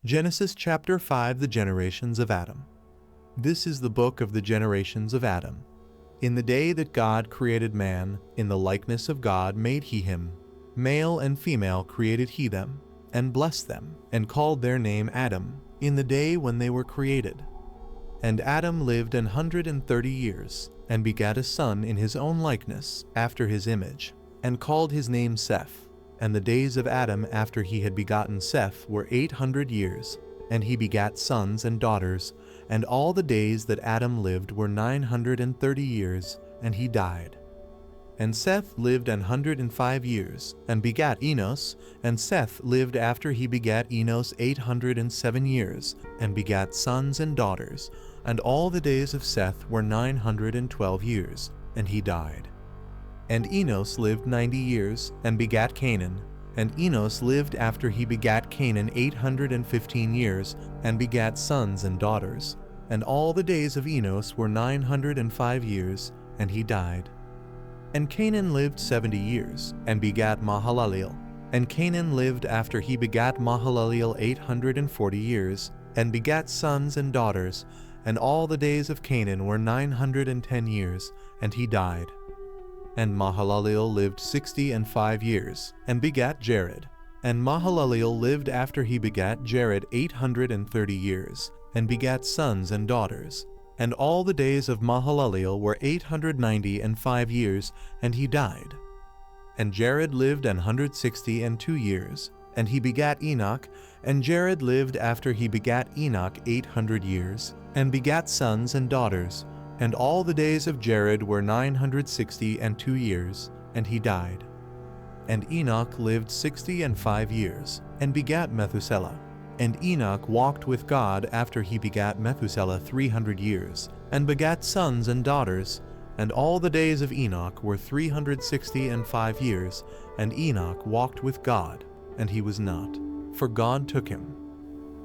Genesis chapter 5. The generations of Adam. This is the book of the generations of Adam. In the day that God created man, in the likeness of God made he him. Male and female created he them, and blessed them, and called their name Adam, in the day when they were created. And Adam lived 130 years, and begat a son in his own likeness, after his image, and called his name Seth. And the days of Adam after he had begotten Seth were 800 years, and he begat sons and daughters, and all the days that Adam lived were 930 years, and he died. And Seth lived 105 years, and begat Enos, and Seth lived after he begat Enos 807 years, and begat sons and daughters, and all the days of Seth were 912 years, and he died. And Enos lived 90 years, and begat Canaan. And Enos lived after he begat Canaan 815 years, and begat sons and daughters. And all the days of Enos were 905 years, and he died. And Canaan lived 70 years, and begat Mahalaleel. And Canaan lived after he begat Mahalaleel 840 years, and begat sons and daughters. And all the days of Canaan were 910 years, and he died. And Mahalaleel lived 65 years, and begat Jared. And Mahalaleel lived after he begat Jared 830 years, and begat sons and daughters. And all the days of Mahalaleel were 895 years, and he died. And Jared lived 162 years, and he begat Enoch. And Jared lived after he begat Enoch 800 years, and begat sons and daughters. And all the days of Jared were 962 years, and he died. And Enoch lived 65 years, and begat Methuselah. And Enoch walked with God after he begat Methuselah 300 years, and begat sons and daughters. And all the days of Enoch were 365 years, and Enoch walked with God, and he was not, for God took him.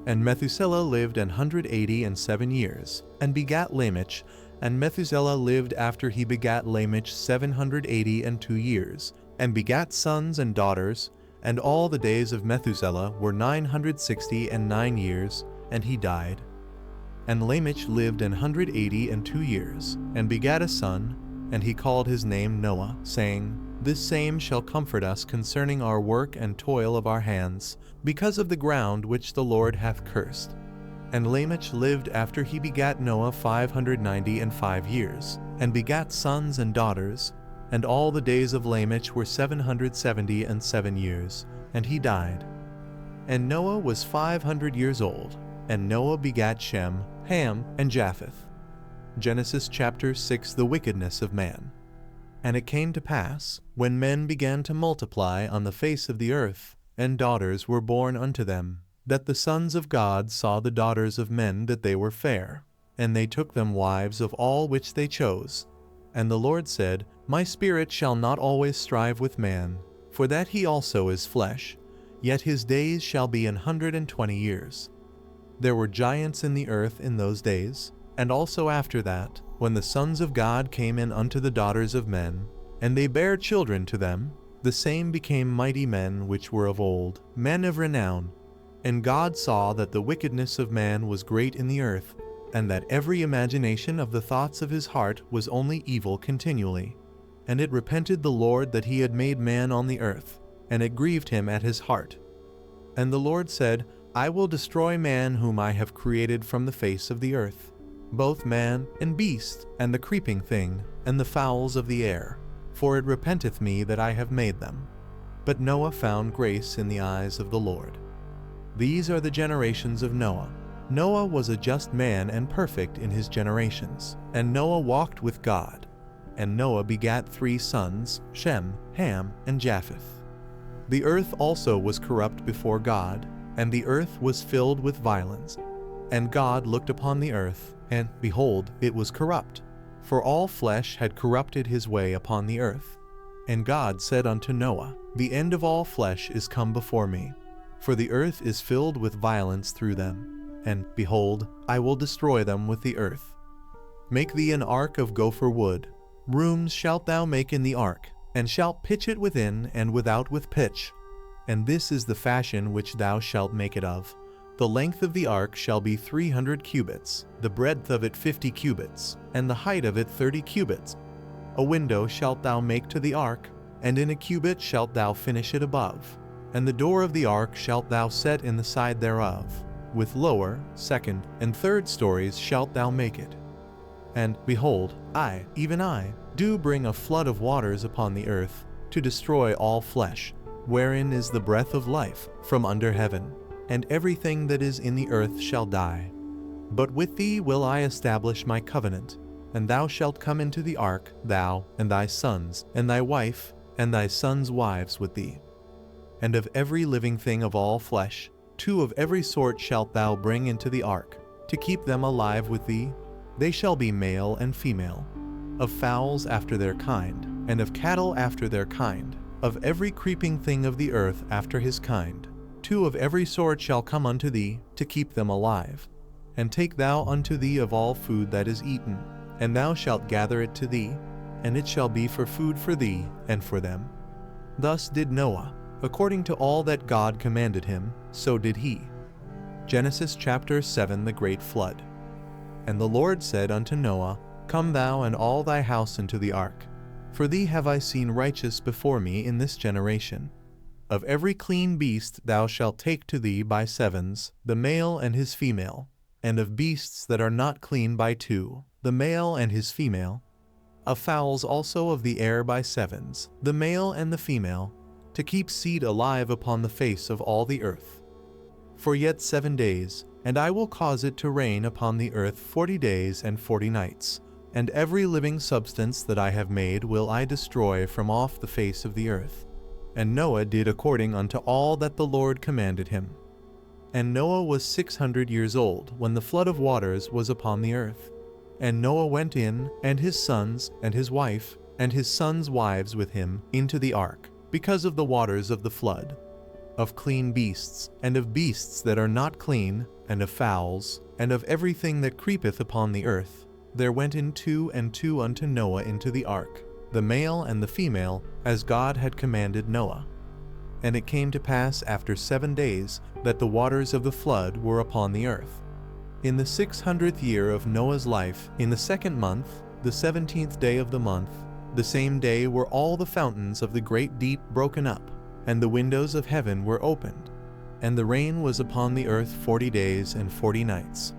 And Methuselah lived 187 years, and begat Lamech. And Methuselah lived after he begat Lamech 782 years, and begat sons and daughters. And all the days of Methuselah were 969 years, and he died. And Lamech lived 182 years, and begat a son, and he called his name Noah, saying, This same shall comfort us concerning our work and toil of our hands, because of the ground which the Lord hath cursed. And Lamech lived after he begat Noah 595 years, and begat sons and daughters. And all the days of Lamech were 777 years, and he died. And Noah was 500 years old, and Noah begat Shem, Ham, and Japheth. Genesis chapter 6. The wickedness of man. And it came to pass, when men began to multiply on the face of the earth, and daughters were born unto them, that the sons of God saw the daughters of men that they were fair, and they took them wives of all which they chose. And the Lord said, My spirit shall not always strive with man, for that he also is flesh, yet his days shall be 120 years. There were giants in the earth in those days, and also after that, when the sons of God came in unto the daughters of men, and they bare children to them, the same became mighty men which were of old, men of renown. And God saw that the wickedness of man was great in the earth, and that every imagination of the thoughts of his heart was only evil continually. And it repented the Lord that he had made man on the earth, and it grieved him at his heart. And the Lord said, I will destroy man whom I have created from the face of the earth, both man and beast, and the creeping thing, and the fowls of the air, for it repenteth me that I have made them. But Noah found grace in the eyes of the Lord. These are the generations of Noah. Noah was a just man and perfect in his generations, and Noah walked with God. And Noah begat 3 sons, Shem, Ham, and Japheth. The earth also was corrupt before God, and the earth was filled with violence. And God looked upon the earth, and, behold, it was corrupt, for all flesh had corrupted his way upon the earth. And God said unto Noah, The end of all flesh is come before me, for the earth is filled with violence through them. And, behold, I will destroy them with the earth. Make thee an ark of gopher wood. Rooms shalt thou make in the ark, and shalt pitch it within and without with pitch. And this is the fashion which thou shalt make it of. The length of the ark shall be 300 cubits, the breadth of it 50 cubits, and the height of it 30 cubits. A window shalt thou make to the ark, and in a cubit shalt thou finish it above. And the door of the ark shalt thou set in the side thereof. With lower, second, and third stories shalt thou make it. And, behold, I, even I, do bring a flood of waters upon the earth, to destroy all flesh, wherein is the breath of life, from under heaven. And everything that is in the earth shall die. But with thee will I establish my covenant, and thou shalt come into the ark, thou, and thy sons, and thy wife, and thy sons' wives with thee. And of every living thing of all flesh, 2 of every sort shalt thou bring into the ark, to keep them alive with thee. They shall be male and female, of fowls after their kind, and of cattle after their kind, of every creeping thing of the earth after his kind. 2 of every sort shall come unto thee, to keep them alive. And take thou unto thee of all food that is eaten, and thou shalt gather it to thee, and it shall be for food for thee and for them. Thus did Noah, according to all that God commanded him, so did he. Genesis chapter 7. The Great Flood. And the Lord said unto Noah, Come thou and all thy house into the ark, for thee have I seen righteous before me in this generation. Of every clean beast thou shalt take to thee by 7s, the male and his female, and of beasts that are not clean by 2, the male and his female. Of fowls also of the air by 7s, the male and the female, to keep seed alive upon the face of all the earth. For yet 7 days, and I will cause it to rain upon the earth 40 days and 40 nights, and every living substance that I have made will I destroy from off the face of the earth. And Noah did according unto all that the Lord commanded him. And Noah was 600 years old when the flood of waters was upon the earth. And Noah went in, and his sons, and his wife, and his sons' wives with him, into the ark, because of the waters of the flood. Of clean beasts, and of beasts that are not clean, and of fowls, and of everything that creepeth upon the earth, there went in 2 and 2 unto Noah into the ark, the male and the female, as God had commanded Noah. And it came to pass after 7 days, that the waters of the flood were upon the earth. In the 600th year of Noah's life, in the 2nd month, the 17th day of the month, the same day were all the fountains of the great deep broken up, and the windows of heaven were opened. And the rain was upon the earth 40 days and 40 nights.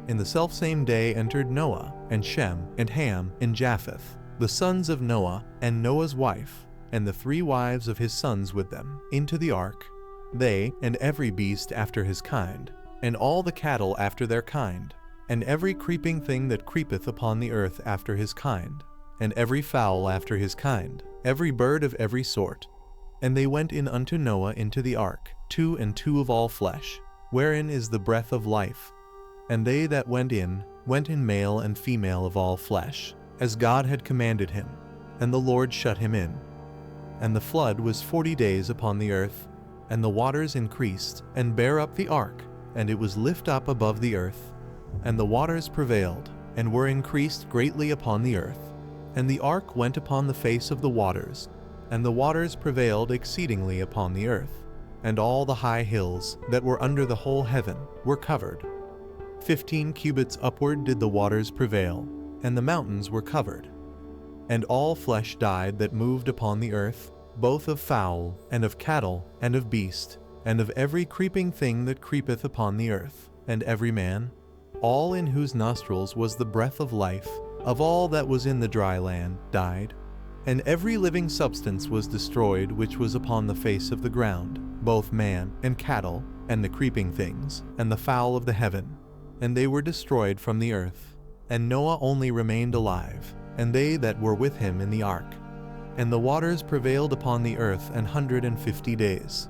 In the selfsame day entered Noah, and Shem, and Ham, and Japheth, the sons of Noah, and Noah's wife, and the 3 wives of his sons with them, into the ark, they, and every beast after his kind, and all the cattle after their kind, and every creeping thing that creepeth upon the earth after his kind, and every fowl after his kind, every bird of every sort. And they went in unto Noah into the ark, 2 and 2 of all flesh, wherein is the breath of life. And they that went in male and female of all flesh, as God had commanded him, and the Lord shut him in. And the flood was 40 days upon the earth, and the waters increased, and bare up the ark, and it was lift up above the earth. And the waters prevailed, and were increased greatly upon the earth. And the ark went upon the face of the waters, and the waters prevailed exceedingly upon the earth. And all the high hills, that were under the whole heaven, were covered. 15 cubits upward did the waters prevail, and the mountains were covered. And all flesh died that moved upon the earth, both of fowl, and of cattle, and of beast, and of every creeping thing that creepeth upon the earth, and every man, all in whose nostrils was the breath of life, of all that was in the dry land, died. And every living substance was destroyed which was upon the face of the ground, both man, and cattle, and the creeping things, and the fowl of the heaven, and they were destroyed from the earth. And Noah only remained alive, and they that were with him in the ark. And the waters prevailed upon the earth 150 days.